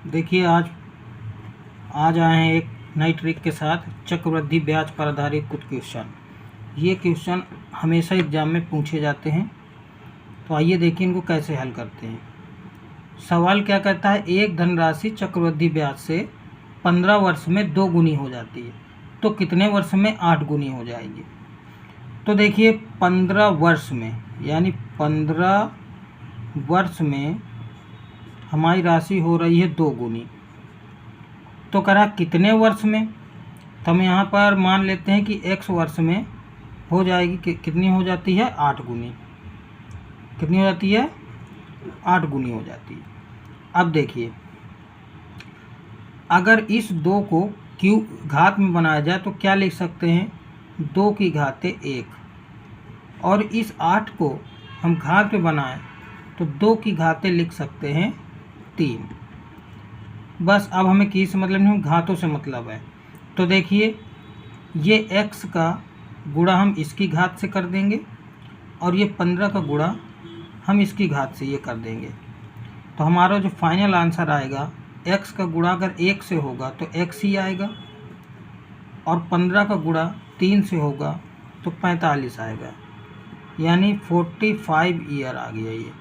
देखिए आज आए हैं एक नई ट्रिक के साथ चक्रवृद्धि ब्याज पर आधारित कुछ क्वेश्चन। ये क्वेश्चन हमेशा एग्जाम में पूछे जाते हैं, तो आइए देखिए इनको कैसे हल करते हैं। सवाल क्या कहता है, एक धनराशि चक्रवृद्धि ब्याज से 15 वर्ष में 2 गुनी हो जाती है, तो कितने वर्ष में 8 गुनी हो जाएगी। तो देखिए 15 वर्ष में यानी 15 वर्ष में हमारी राशि हो रही है 2 गुनी। तो कह रहा कितने वर्ष में, तो हम यहाँ पर मान लेते हैं कि x वर्ष में हो जाएगी कितनी हो जाती है 8 गुनी। कितनी हो जाती है 8 गुनी हो जाती है। अब देखिए अगर इस 2 को क्यू घात में बनाया जाए तो क्या लिख सकते हैं, 2 की घाते 1, और इस 8 को हम घात में बनाएं तो 2 की घाते लिख सकते हैं 3। बस अब हमें की से मतलब नहीं, घातों से मतलब है। तो देखिए ये x का गुणा हम इसकी घात से कर देंगे और ये 15 का गुणा हम इसकी घात से ये कर देंगे। तो हमारा जो फाइनल आंसर आएगा, x का गुणा अगर 1 से होगा तो x ही आएगा, और 15 का गुणा 3 से होगा तो 45 आएगा, यानी 45 ईयर आ गया ये।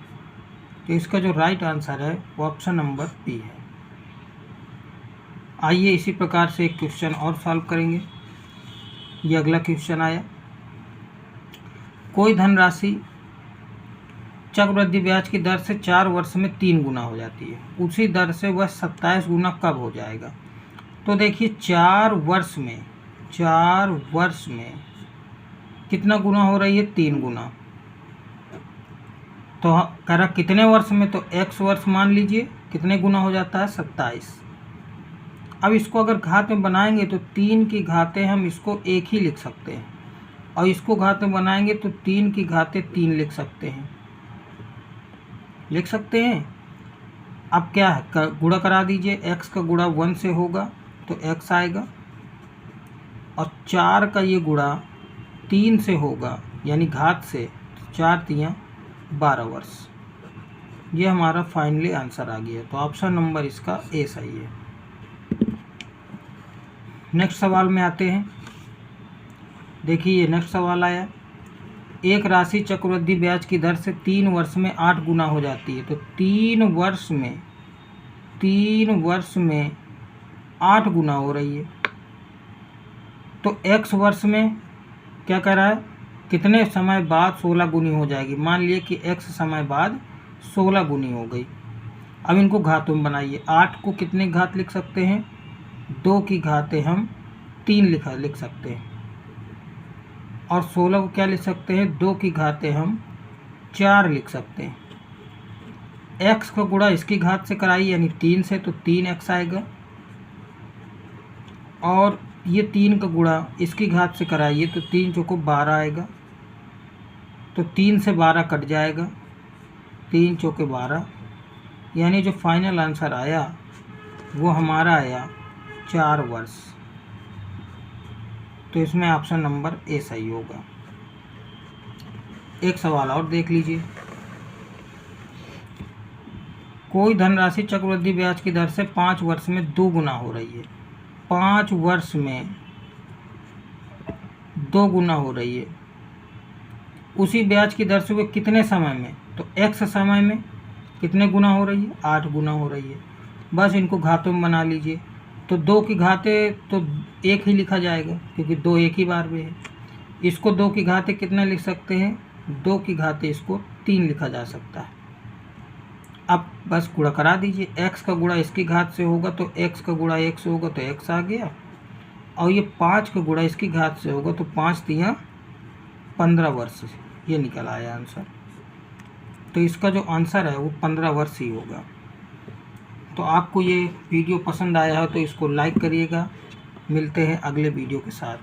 तो इसका जो राइट आंसर है वो ऑप्शन नंबर बी है। आइए इसी प्रकार से एक क्वेश्चन और सॉल्व करेंगे। ये अगला क्वेश्चन आया, कोई धनराशि चक्रवृद्धि ब्याज की दर से 4 वर्ष में 3 गुना हो जाती है, उसी दर से वह 27 गुना कब हो जाएगा। तो देखिए 4 वर्ष में कितना गुना हो रही है, 3 गुना। तो कह रहा कितने वर्ष में, तो x वर्ष मान लीजिए कितने गुना हो जाता है 27। अब इसको अगर घात में बनाएंगे तो 3 की घाते हम इसको 1 ही लिख सकते हैं, और इसको घात में बनाएंगे तो 3 की घाते 3 लिख सकते हैं। अब क्या है, गुणा करा दीजिए, x का गुणा 1 से होगा तो x आएगा, और 4 का ये गुणा 3 से होगा यानी घात से, 4 तियाँ 12 वर्ष। ये हमारा फाइनली आंसर आ गया। तो ऑप्शन नंबर इसका ए सही है। नेक्स्ट सवाल में आते हैं। देखिए ये नेक्स्ट सवाल आया, एक राशि चक्रवृद्धि ब्याज की दर से 3 वर्ष में 8 गुना हो जाती है, तो 3 वर्ष में 8 गुना हो रही है। तो x वर्ष में क्या कह रहा है, कितने समय बाद 16 गुनी हो जाएगी। मान लिए कि x समय बाद 16 गुनी हो गई। अब इनको घातों में बनाइए। 8 को कितने घात लिख सकते हैं, 2 की घाते हम 3 लिख सकते हैं, और 16 को क्या लिख सकते हैं, 2 की घाते हम 4 लिख सकते हैं। x का गुणा इसकी घात से कराइए यानी 3 से, तो 3x आएगा, और ये 3 का गुणा इसकी घात से कराइए तो 3 चौको 12 आएगा, तो 3 से 12 कट जाएगा, 3 चौके 12, यानी जो फाइनल आंसर आया वो हमारा आया 4 वर्ष। तो इसमें ऑप्शन नंबर ए सही होगा। एक सवाल और देख लीजिए, कोई धनराशि चक्रवृद्धि ब्याज की दर से 5 वर्ष में 2 गुना हो रही है। 5 वर्ष में 2 गुना हो रही है, उसी ब्याज की दर से वो कितने समय में, तो x समय में कितने गुना हो रही है, 8 गुना हो रही है। बस इनको घातों में बना लीजिए। तो 2 की घाते तो 1 ही लिखा जाएगा क्योंकि 2 एक ही बार में है। इसको 2 की घाते कितना लिख सकते हैं, 2 की घाते इसको 3 लिखा जा सकता है। अब बस गुणा करा दीजिए, x का गुणा इसकी घात से होगा तो x का गुणा 1 से होगा तो x आ गया, और ये 5 का गुणा इसकी घात से होगा तो 5 तियाँ 15 वर्ष, ये निकल आया आंसर। तो इसका जो आंसर है वो 15 वर्ष ही होगा। तो आपको ये वीडियो पसंद आया है तो इसको लाइक करिएगा। मिलते हैं अगले वीडियो के साथ।